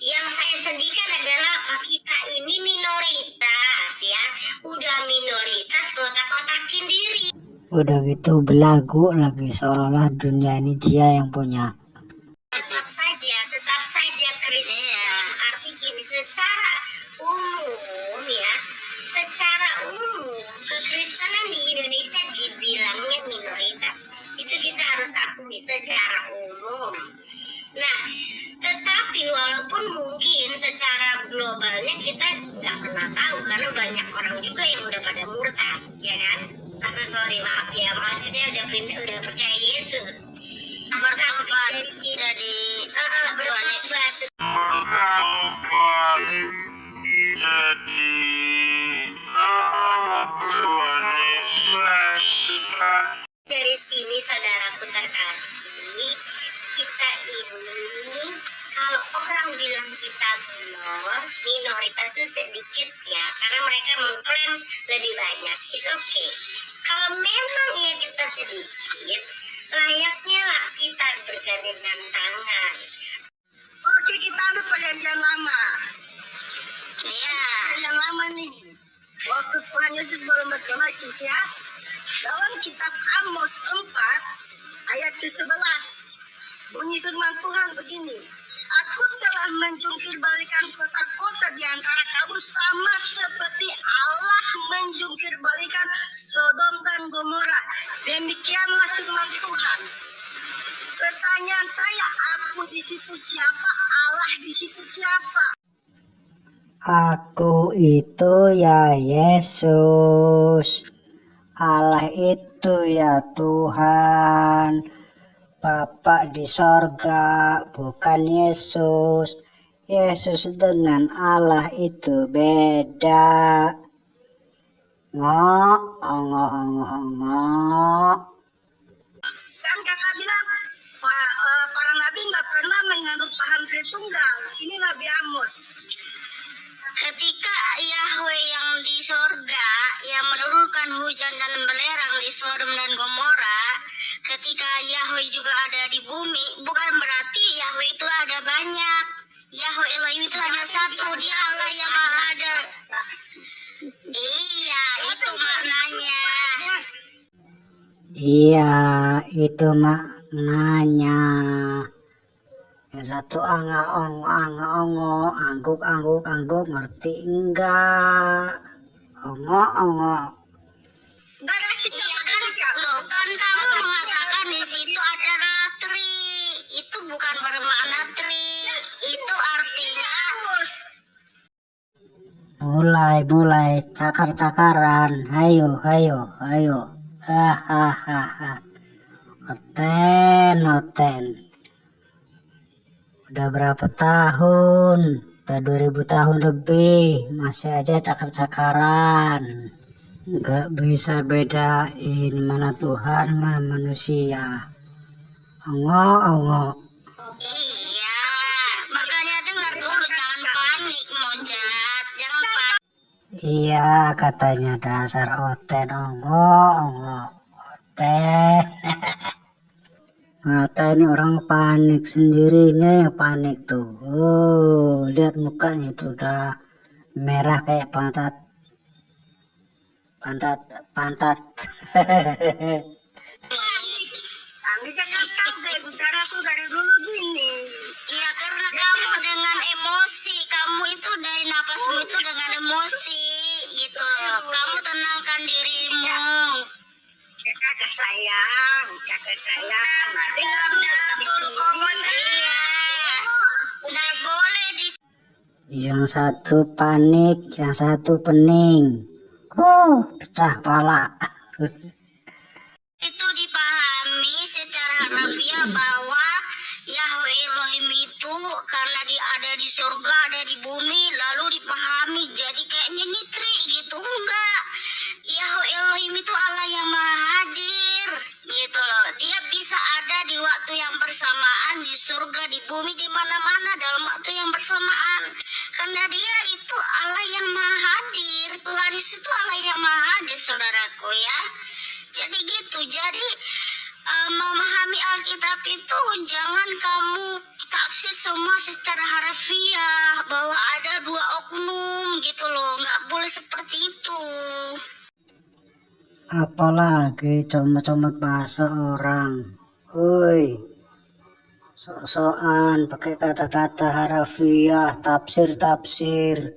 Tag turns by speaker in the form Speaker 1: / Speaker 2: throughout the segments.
Speaker 1: Yang saya sedihkan adalah apa, kita ini minoritas ya, udah minoritas kotak-kotakin diri.
Speaker 2: Udah gitu belagu lagi, seolah-olah dunia ini dia yang punya.
Speaker 1: Tetap saja Kristen. Arti gini, secara umum ya, secara umum kekristenan di Indonesia dibilangnya minoritas. Itu kita harus akui secara umum. Nah, tetapi walaupun mungkin secara globalnya kita nggak pernah tahu, karena banyak orang juga yang udah pada murtad, ya kan? Atau sorry, maaf ya, maksudnya udah percaya Yesus. Bertobat jadi Tuhan Yesus. Dari sini saudaraku terkasih, kita ini kalau orang bilang kita minoritas itu sedikit ya, karena mereka mengklaim lebih banyak. It's okay. Kalau memang ya kita sedikit, layaknya lah kita bergandengan tangan.
Speaker 3: Oke, kita ambil perjanjian lama.
Speaker 1: Iya.
Speaker 3: Perjanjian lama nih. Waktu Tuhan Yesus belum berkelasis ya. Dalam kitab Amos 4 ayat ke-11 bunyi firman Tuhan begini. Aku telah menjungkir balikan kota-kota di antara kamu sama seperti Allah menjungkir balikan Sodom dan Gomora. Demikianlah firman Tuhan. Pertanyaan saya, aku di situ siapa? Allah di situ siapa?
Speaker 2: Aku itu ya Yesus. Allah itu ya Tuhan. Bapa di sorga, bukan Yesus. Yesus dengan Allah itu beda. Ngok.
Speaker 3: Kan kakak bilang para nabi nggak pernah menganut paham Tritunggal. Ini Nabi Amos.
Speaker 1: Ketika Yahweh yang di sorga yang menurunkan hujan dan belerang di Sodom dan Gomora, ketika Yahweh juga ada di bumi, bukan berarti Yahweh itu ada banyak. Yahweh Elohim itu hanya satu, dia Allah yang maha ada. Iya, itu maknanya.
Speaker 2: Iya, itu maknanya. Yang satu angguk, ngerti enggak? Ongo.
Speaker 3: Nggak ada sih.
Speaker 1: Iya kan, loh kan kamu mengatakan di situ ada ratri. Itu bukan bermakna tri. Itu artinya
Speaker 2: Mulai cakar-cakaran. Hayo. Hahaha. Oten. Udah berapa tahun? Udah 2000 tahun lebih, masih aja cakar-cakaran. Gak bisa bedain mana Tuhan, mana manusia. Ongo.
Speaker 1: iya. Makanya dengar dulu, jangan panik, Mojat. Jangan panik.
Speaker 2: Iya, katanya dasar oten. Ongo. Oten. Mata ini orang panik, sendirinya yang panik tuh. Oh, lihat mukanya itu udah merah kayak pantat.
Speaker 3: Kami kan tahu gaya bicara aku dari dulu gini.
Speaker 1: Iya, karena kamu dengan emosi, kamu itu dari napasmu itu dengan emosi, gitu loh. Kamu tenangkan dirimu.
Speaker 3: Kakak sayang. Masih
Speaker 1: Iya. Nggak boleh di
Speaker 2: Yang satu panik, yang satu pening. Pecah pala.
Speaker 1: itu dipahami secara harfiah bahwa Yahweh Elohim itu karena dia ada di surga, ada di bumi, lalu dipahami jadi kayaknya nitri gitu. Enggak, Yahweh Elohim itu Allah yang maha hadir gitu loh. Dia bisa ada di waktu yang bersamaan di surga, di bumi, di mana-mana dalam waktu yang bersamaan, karena dia itu Allah yang maha hadir. Tuhan Yesus itu Allah yang maha hadir, saudaraku ya. Jadi gitu. Jadi memahami Alkitab itu jangan kamu tafsir semua secara harfiah bahwa ada dua oknum gitu loh, nggak boleh seperti itu.
Speaker 2: Apalagi comot-comot bahasa orang. Woi, sok-sokan pakai kata-kata harafiah, tafsir-tafsir.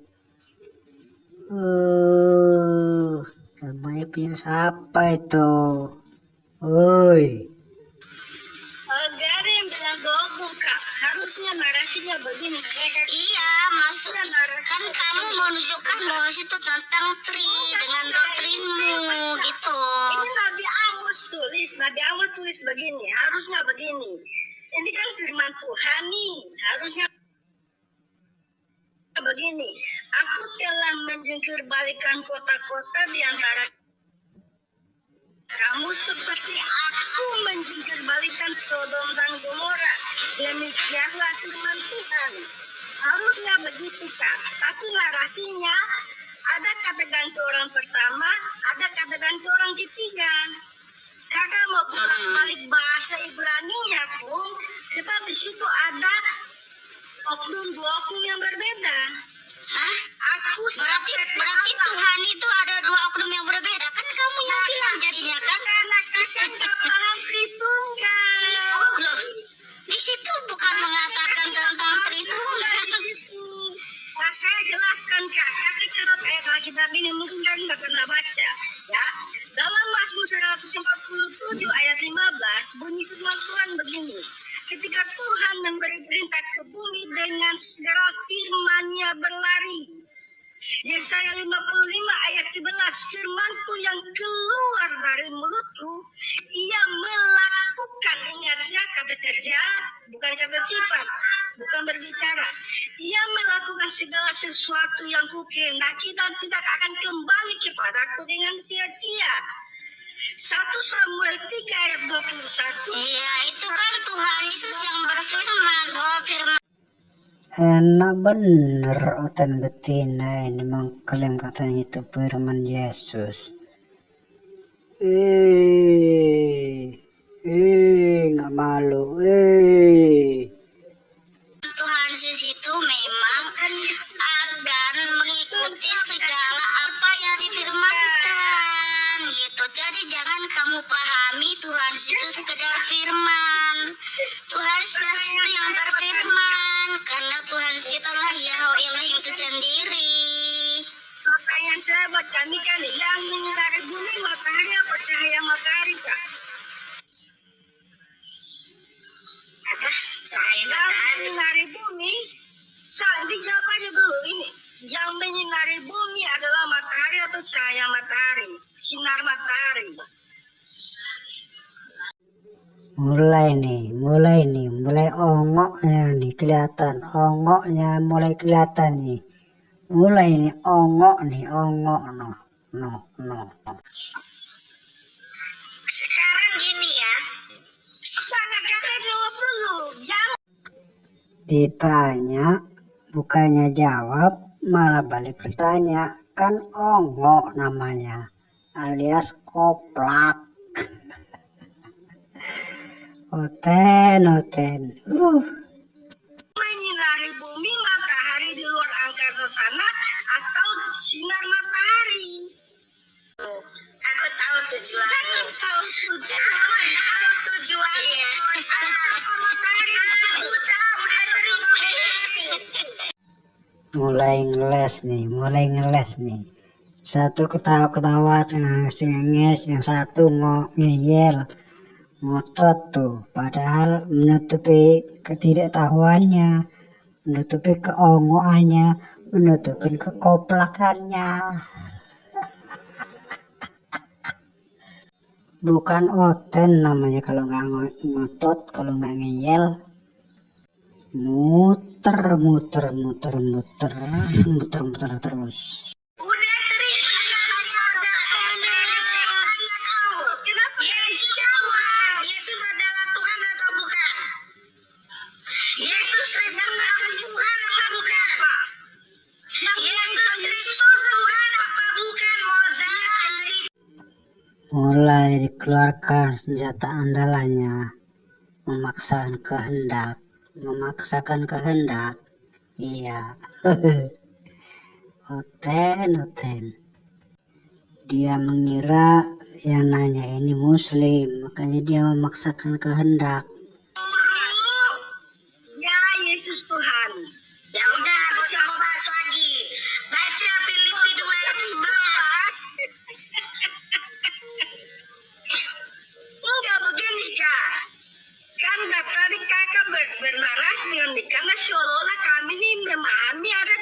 Speaker 2: Namanya punya siapa itu? Woi,
Speaker 3: Gak ada yang bilang dogma, Kak. Harusnya narasinya begini.
Speaker 1: Iya, maksud kan kamu menunjukkan bahwa itu tentang dengan doktrinmu gitu.
Speaker 3: Ini Nabi Amos tulis begini. Harusnya begini. Ini kan firman Tuhan nih. Harusnya begini. Aku telah menjungkir-balikan kota-kota di antara kamu seperti aku menjungkir-balikan Sodom dan Gomora. Demikianlah firman Tuhan. Harusnya begitu, Kak. Tapi narasinya ada kata ganti orang pertama, ada kata ganti orang ketiga. Kakak mau balik bahasa Ibrani-nya pun, tetapi di situ ada dua oknum yang berbeda.
Speaker 1: Hah?
Speaker 3: Aku
Speaker 1: Berarti Tuhan itu ada dua oknum yang berbeda, kan kamu yang bilang jadinya kan?
Speaker 3: karena kakak nggak paham Tritunggal.
Speaker 1: Loh, di situ bukan mengatakan tentang Tritunggal.
Speaker 3: Di situ. Nah, saya jelaskan, Kak. Kakak cara ayat Alkitab ini mungkin kakak nggak pernah baca, ya. Dalam Mazmur 147 ayat 15 bunyi firman Tuhan begini. Ketika Tuhan memberi perintah ke bumi dengan segala firman-Nya berlari. Yesaya 55 ayat 11, firman-Ku yang keluar dari mulutku, ia melakukan, ingat ya, kata kerja, bukan kata sifat, bukan berbicara. Ia melakukan segala sesuatu yang kukehendaki dan tidak akan kembali kepadaku dengan sia-sia. 1 Samuel 3 ayat 21.
Speaker 1: Iya, itu kan Tuhan Yesus yang berfirman bahwa firman
Speaker 2: enak bener oten betina ini mengklaim katanya itu firman Yesus. Nggak malu.
Speaker 1: Tuhan Yesus itu memang akan mengikuti segala apa yang difirmankan gitu. Jadi jangan kamu pahami Tuhan Yesus itu sekedar firman. Tuhan Yesus itu yang berfirman, karena Tuhan Yesus itulah Yahweh Elohim itu sendiri.
Speaker 3: Pertanyaan saya buat kami kali, yang menyinari bumi matahari apa cahaya matahari, Kak?
Speaker 1: Apa? Cahaya
Speaker 3: Yang
Speaker 1: matahari.
Speaker 3: menyinari bumi, dijawab aja dulu ini. Yang menyinari bumi adalah matahari atau cahaya matahari? Sinar matahari.
Speaker 2: Mulai ongoknya nih kelihatan, ongoknya mulai kelihatan nih. Mulai nih ongok no.
Speaker 1: Sekarang gini ya.
Speaker 3: Tanya kakak jawab dulu. Yang
Speaker 2: Ditanya bukannya jawab malah balik bertanya, kan ongok namanya alias koplak. Oten.
Speaker 3: menyinari bumi matahari di luar angkasa sana atau sinar matahari.
Speaker 1: Aku tahu tujuan.
Speaker 3: Jangan tahu tujuan.
Speaker 1: Iya.
Speaker 3: Matahari aku tahu udah sering begini.
Speaker 2: mulai ngeles nih. Satu ketawa-ketawa cengenges, yang satu ngeyel, ngotot tuh. Padahal menutupi ketidaktahuannya, menutupi keongoannya, menutupi kekoplakannya. Bukan oten namanya kalau nggak ngotot, kalau nggak ngeyel. Muter terus.
Speaker 3: Udah sering tanya kau. Kenapa Yesus jawab? Yesus adalah Tuhan atau bukan? Yesus adalah Tuhan apa bukan? Yesus Kristus Tuhan apa bukan? Mozart.
Speaker 2: mulai dikeluarkan senjata andalannya, memaksakan kehendak. Iya. Oten. Dia mengira yang nanya ini muslim, makanya dia memaksakan kehendak.
Speaker 3: Ya Yesus Tuhan.
Speaker 1: Ya udah, gak usah mau bahas lagi. Baca Filipi 2 ayat 11.
Speaker 3: Enggak begini kak. Kan tadi kakak berlaras dengan nih, karena seolah-olah kami ini memahami ada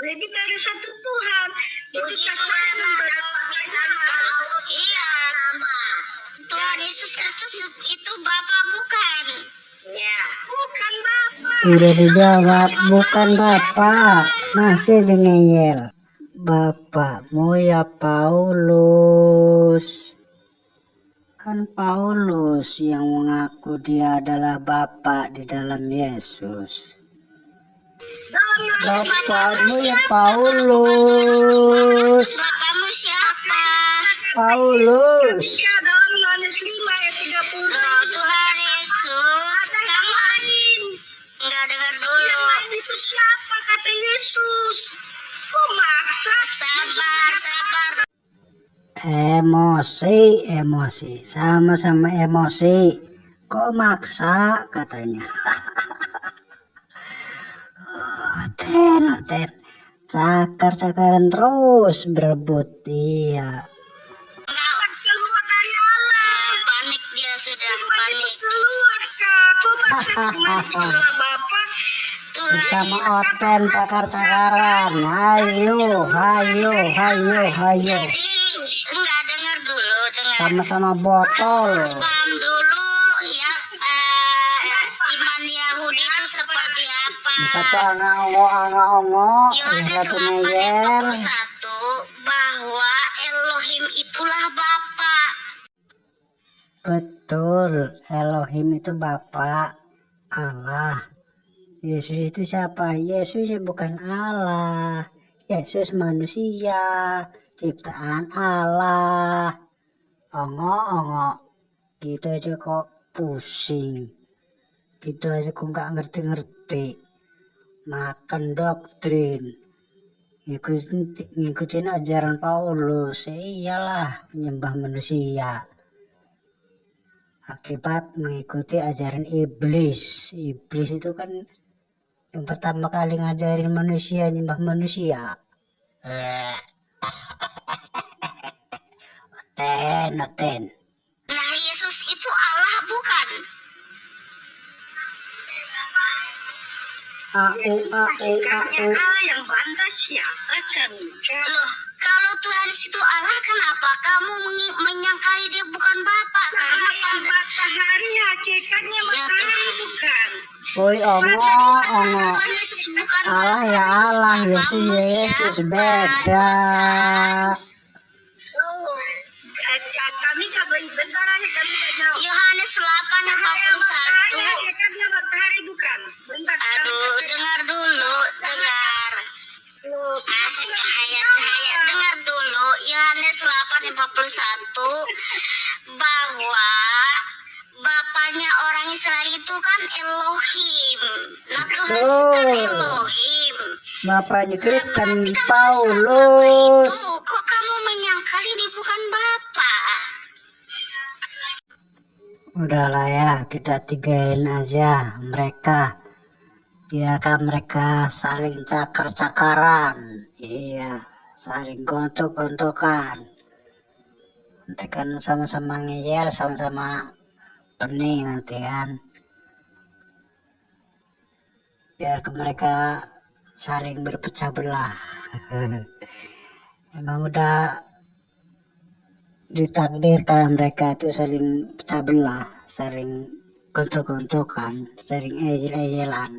Speaker 3: lebih dari satu Tuhan. Itu
Speaker 1: Puji
Speaker 3: kasih
Speaker 1: Tuhan lah kalau misalnya kalau
Speaker 3: iya.
Speaker 1: sama. Tuhan Yesus Kristus itu Bapa bukan?
Speaker 3: Ya, bukan Bapak.
Speaker 2: Udah dijawab, bukan Bapak. Masih aja ngeyel. Bapakmu ya Paulus. Kan Paulus yang mengaku dia adalah Bapa di dalam Yesus. Bapakmu ya Paulus.
Speaker 1: Bapamu siapa?
Speaker 2: Paulus.
Speaker 3: Ya, dalam Yohanes 5 ayat 30.
Speaker 1: Loh, Tuhan Yesus, kamu harus nggak dengar dulu.
Speaker 3: Yang lain itu siapa kata Yesus? Kok maksa?
Speaker 1: Sabar.
Speaker 2: Emosi. Sama-sama emosi. Kok maksa katanya. Oten. Cakar-cakaran terus berebut. Iya.
Speaker 1: Nggak,
Speaker 3: Keluar dari Allah.
Speaker 1: panik dia sudah
Speaker 3: Iman itu
Speaker 1: panik.
Speaker 3: keluar kak. Kok maksa iman itu adalah Bapak?
Speaker 1: Tuhan
Speaker 2: Sama
Speaker 1: Yesus.
Speaker 2: Oten cakar-cakaran. Hayo.
Speaker 1: Jadi nggak dengar dulu, dengar.
Speaker 2: Sama-sama botol.
Speaker 1: Harus paham dulu ya, iman Yahudi itu seperti apa.
Speaker 2: Satu anga-ongo, yang
Speaker 1: Yohanes
Speaker 2: satu
Speaker 1: 8
Speaker 2: ngeyel.
Speaker 1: ayat 41 bahwa Elohim itulah Bapa.
Speaker 2: Betul, Elohim itu Bapa, Allah. Yesus itu siapa? Yesus ya bukan Allah. Yesus manusia, ciptaan Allah. Ongo, gitu aja kok pusing. Gitu aja kok nggak ngerti-ngerti. Makan doktrin. Ngikutin ajaran Paulus. Iyalah, menyembah manusia. Akibat mengikuti ajaran iblis. Iblis itu kan yang pertama kali ngajarin manusia nyembah manusia. Oten.
Speaker 1: Nah, Yesus itu Allah bukan?
Speaker 3: Hakikatnya Allah yang bantah siapa kan kak?
Speaker 1: Loh, kalau Tuhan itu Allah, kenapa kamu menyangkali dia bukan Bapa? Karena
Speaker 3: Yang
Speaker 1: pada
Speaker 3: matahari hakikatnya matahari bukan.
Speaker 2: Woi ongo.
Speaker 1: Tuhan Yesus bukan
Speaker 2: Allah ya Allah, Yesus beda.
Speaker 3: Oh, kami bentar aja kami gak jawab.
Speaker 1: Yohanes 8 ayat 41.
Speaker 3: Hakikatnya matahari bukan. Bentar.
Speaker 1: Aduh, dengar dulu, dengar. Kasih cahaya, dengar dulu. Yohanes 8 ayat 41 bahwa bapaknya orang Israel itu kan Elohim. Nah, Tuhan itu kan
Speaker 2: Betul.
Speaker 1: Elohim.
Speaker 2: Bapaknya Kristen
Speaker 1: Berarti kan
Speaker 2: Paulus.
Speaker 1: itu, kok kamu menyangkal ini bukan Bapak?
Speaker 2: Udahlah ya, kita tigain aja mereka. Biarkan mereka saling cakar-cakaran. Iya, saling gontok-gontokan. Nanti kan sama-sama ngeyel, sama-sama pening nanti kan. Biar mereka saling berpecah belah. Emang udah ditakdirkan mereka itu saling pecah belah, saling gontok-gontokan, saling eyel-eyelan.